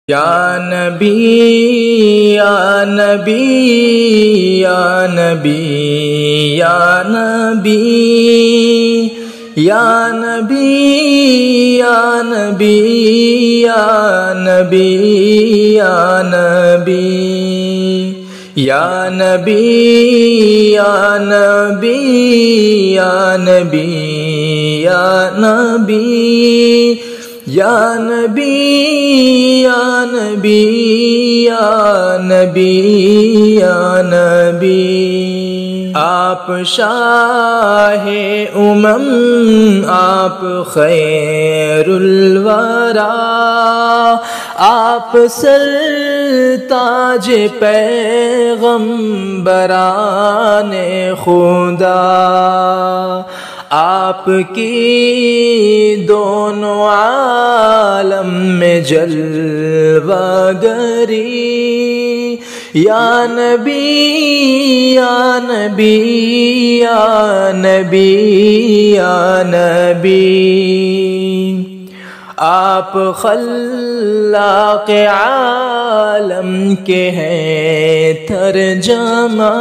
یا نبی یا نبی یا نبی یا نبی یا نبی یا نبی یا نبی یا نبی یا نبی یا نبی یا نبی یا نبی یا نبی یا نبی یا نبی یا نبی آپ شاہ آپ خیر الورا آپ سر تاج پیغمبران خدا آپ کی دونوں عالم میں جلوہ گری یا نبی یا نبی یا نبی یا نبی آپ خلاق عالم کے ہیں ترجمہ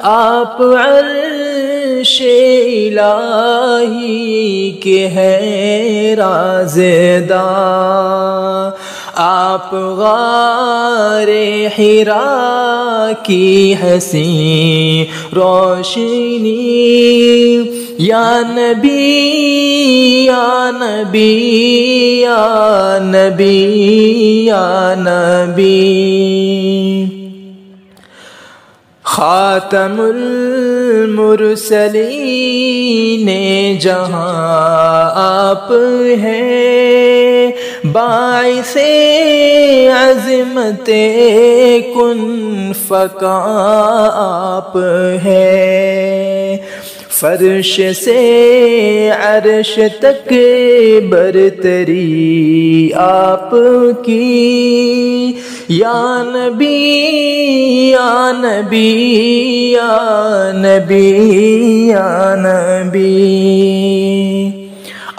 آپ عرش الہی کے ہیں رازداں آپ غار حرا کی حسین روشنی یا نبی یا نبی یا نبی یا نبی خاتم المرسلین جہاں آپ ہیں باعث عظمت کن فکاں آپ ہیں فرش سے عرش تک برتری آپ کی یا نبی یا نبی یا نبی یا نبی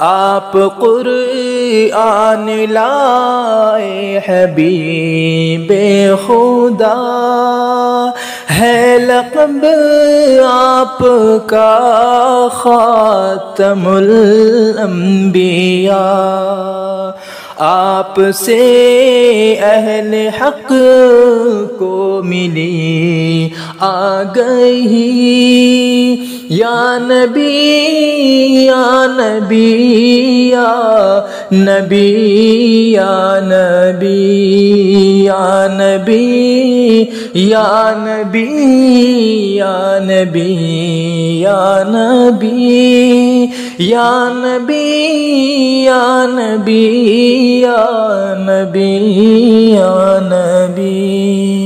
آپ قرآن لائے حبیب خدا ہے لقب آپ کا خاتم الانبیاء آپ سے اہل حق کو ملی آگہی یا نبی یا نبی یا نبی یا نبی یا نبی یا نبی یا نبی یا نبی یا نبی یا نبی یا نبی یا نبی